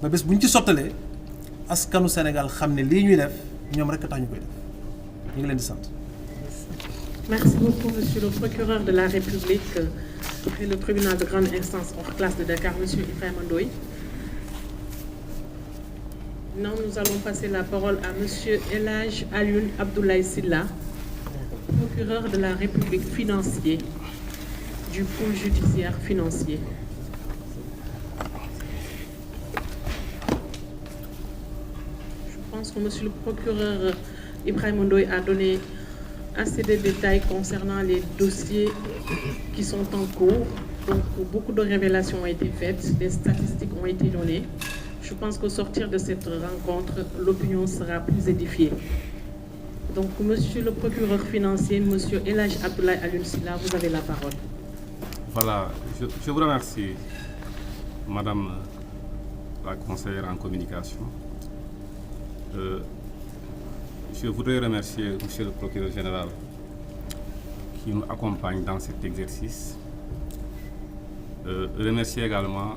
ba bés bu ñu ci sottalee askanu Sénégal xam ne lii ñuy def ñoom rek tax ñu koy def ñu ngi leen di sant. Merci beaucoup, Monsieur le procureur de la République et le tribunal de grande instance hors classe de Dakar, Monsieur Ibrahima Ndoye. Maintenant, nous allons passer la parole à Monsieur El Hadj Alioune Abdoulaye Sylla, procureur de la République financier du pôle judiciaire financier. Je pense que Monsieur le procureur Ibrahima Ndoye a donné assez de détails concernant les dossiers qui sont en cours. Donc, beaucoup de révélations ont été faites, des statistiques ont été données. Je pense qu'au sortir de cette rencontre, l'opinion sera plus édifiée. Donc, Monsieur le procureur financier, Monsieur El Hadj Abdoulaye Alioune Sylla, vous avez la parole. Voilà, je vous remercie, Madame la conseillère en communication. Je voudrais remercier Monsieur le procureur général qui nous accompagne dans cet exercice. Remercier également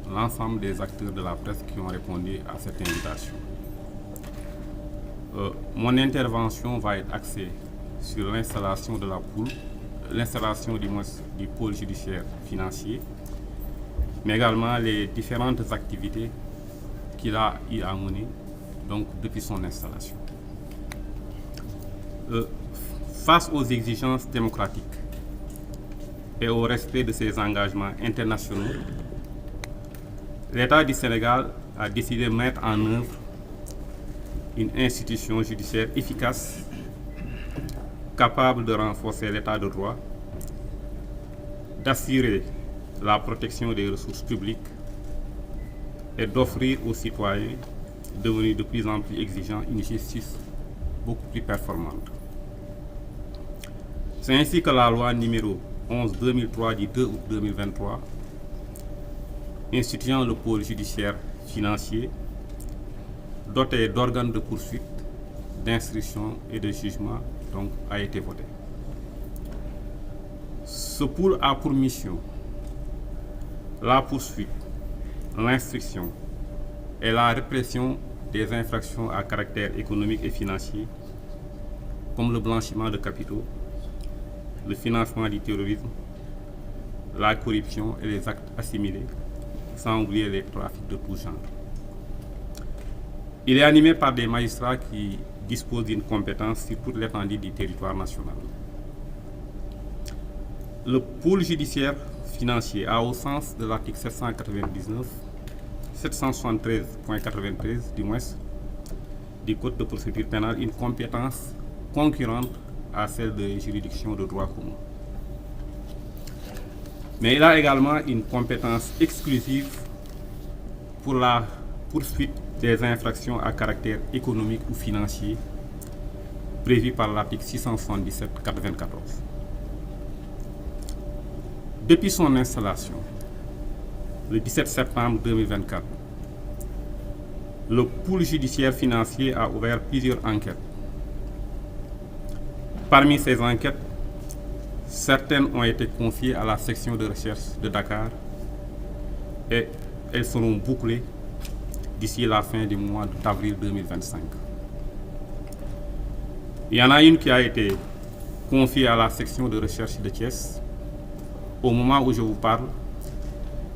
l'ensemble des acteurs de la presse qui ont répondu à cette invitation. Mon intervention va être axée sur l'installation de la poule, l'installation du pôle judiciaire financier, mais également les différentes activités qu'il a eu à mener donc, depuis son installation. Face aux exigences démocratiques et au respect de ses engagements internationaux, l'État du Sénégal a décidé de mettre en œuvre une institution judiciaire efficace, capable de renforcer l'État de droit, d'assurer la protection des ressources publiques et d'offrir aux citoyens devenus de plus en plus exigeants une justice beaucoup plus performante. C'est ainsi que la loi numéro 11/2003 du 2 août 2023 instituant le pôle judiciaire financier doté d'organes de poursuite, d'instruction et de jugement donc, a été votée. Ce pôle a pour mission la poursuite, l'instruction et la répression des infractions à caractère économique et financier comme le blanchiment de capitaux, le financement du terrorisme, la corruption et les actes assimilés, sans oublier les trafics de tout genre. Il est animé par des magistrats qui disposent d'une compétence sur toute l'étendue du territoire national. Le pôle judiciaire financier a, au sens de l'article 773.93 du moins du Code de procédure pénale, une compétence concurrente à celle des juridictions de droit commun. Mais il a également une compétence exclusive pour la poursuite des infractions à caractère économique ou financier prévues par l'article 677-94. Depuis son installation, le 17 septembre 2024, le pôle judiciaire financier a ouvert plusieurs enquêtes. Parmi ces enquêtes, certaines ont été confiées à la section de recherche de Dakar et elles seront bouclées d'ici la fin du mois d'avril 2025. Il y en a une qui a été confiée à la section de recherche de Thiès. Au moment où je vous parle,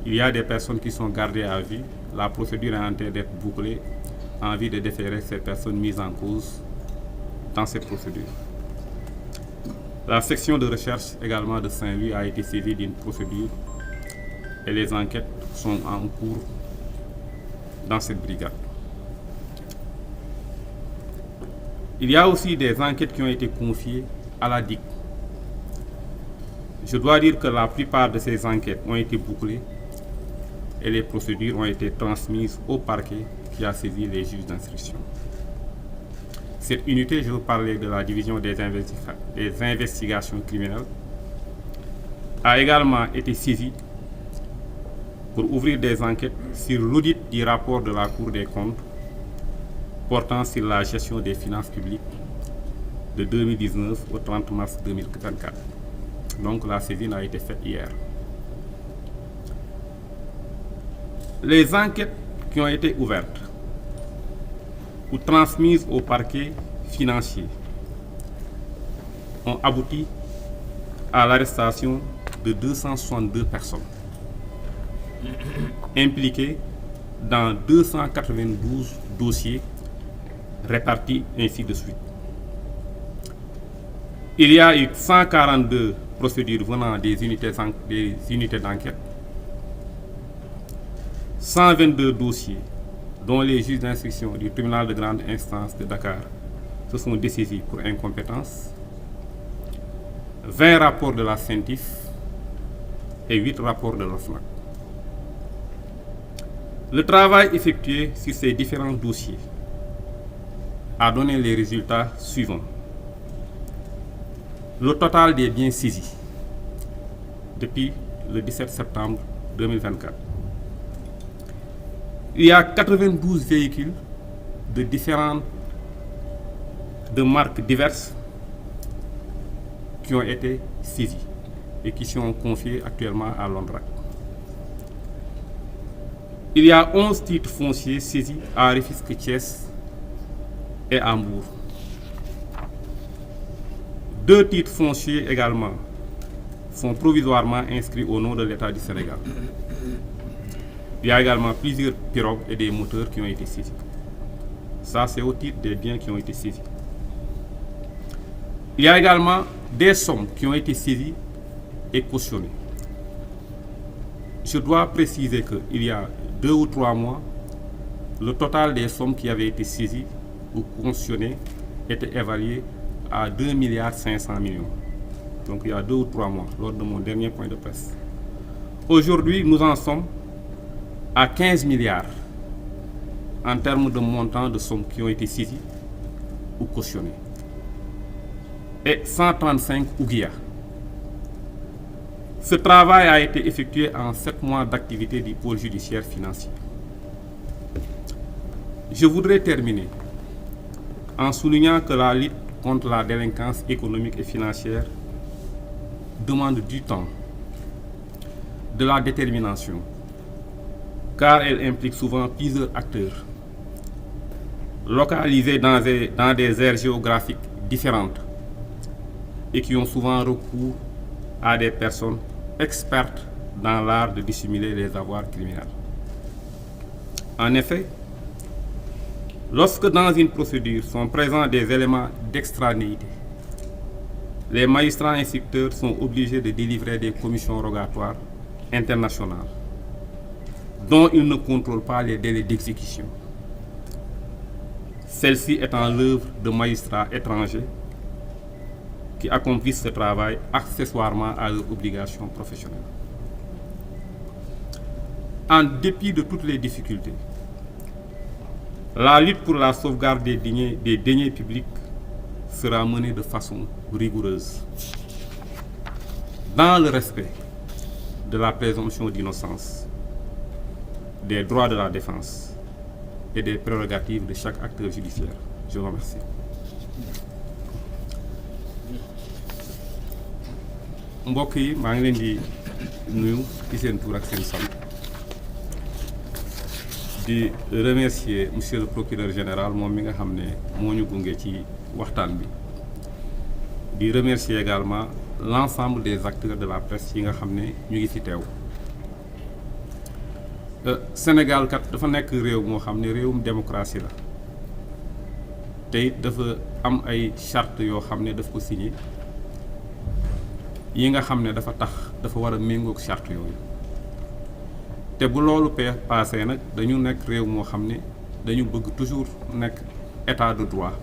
il y a des personnes qui sont gardées à vue. La procédure est en train d'être bouclée en vue de déférer ces personnes mises en cause dans cette procédure. La section de recherche également de Saint-Louis a été saisie d'une procédure et les enquêtes sont en cours dans cette brigade. Il y a aussi des enquêtes qui ont été confiées à la DIC. Je dois dire que la plupart de ces enquêtes ont été bouclées et les procédures ont été transmises au parquet qui a saisi les juges d'instruction. Cette unité, je veux parler de la division des investigations criminelles, a également été saisie pour ouvrir des enquêtes sur l'audit du rapport de la Cour des comptes portant sur la gestion des finances publiques de 2019 au 30 mars 2024. Donc la saisine a été faite hier. Les enquêtes qui ont été ouvertes ou transmises au parquet financier ont abouti à l'arrestation de 262 personnes impliquées dans 292 dossiers répartis ainsi de suite. Il y a eu 142 procédures venant des unités d'enquête, 122 dossiers dont les juges d'instruction du tribunal de grande instance de Dakar se sont dessaisis pour incompétence, 20 rapports de la CENTIF et 8 rapports de l'OFNAC. Le travail effectué sur ces différents dossiers a donné les résultats suivants. Le total des biens saisis depuis le 17 septembre 2024. Il y a 92 véhicules de marques diverses qui ont été saisis et qui sont confiés actuellement à l'ONRAC. Il y a 11 titres fonciers saisis à Rufisque, Thiès et à Mbour. 2 titres fonciers également sont provisoirement inscrits au nom de l'État du Sénégal. Il y a également plusieurs pirogues et des moteurs qui ont été saisis. Ça, c'est au titre des biens qui ont été saisis. Il y a également des sommes qui ont été saisies et cautionnées. Je dois préciser qu'il y a 2 ou 3 mois, le total des sommes qui avaient été saisies ou cautionnées était évalué à 2,5 milliards. Donc il y a 2 ou 3 mois, lors de mon dernier point de presse. Aujourd'hui, nous en sommes à 15 milliards en termes de montant de sommes qui ont été saisies ou cautionnées. Et 135 ouguiya. Ce travail a été effectué en 7 mois d'activité du pôle judiciaire financier. Je voudrais terminer en soulignant que la lutte contre la délinquance économique et financière demande du temps, de la détermination, car elle implique souvent plusieurs acteurs, localisés dans des aires géographiques différentes et qui ont souvent recours à des personnes expertes dans l'art de dissimuler les avoirs criminels. En effet, lorsque dans une procédure sont présents des éléments d'extranéité, les magistrats instructeurs sont obligés de délivrer des commissions rogatoires internationales dont ils ne contrôlent pas les délais d'exécution. Celle-ci étant l'œuvre de magistrats étrangers qui accomplissent ce travail accessoirement à leurs obligations professionnelles. En dépit de toutes les difficultés, la lutte pour la sauvegarde des deniers publics sera menée de façon rigoureuse, dans le respect de la présomption d'innocence, des droits de la défense et des prérogatives de chaque acteur judiciaire. Je vous remercie. Mbokk yi, maa ngi leen di nuyu ci seen tur ak seen sant di remercier monsieur le procureur général moom mi nga xam ne moo ñu gunge ci waxtaan bi di remercier également l'ensemble des acteurs de la presse yi nga xam ne ñu ngi fi teew. Sénégal kat dafa nekk réew moo xam ne réewum démocratie la te it dafa am ay charte yoo xam ne daf ko signé yi nga xam ne dafa war a méngoog charte yooyu te bu loolu passé nag dañu nekk réew moo xam ne dañu bëgg toujours nekk état de droit.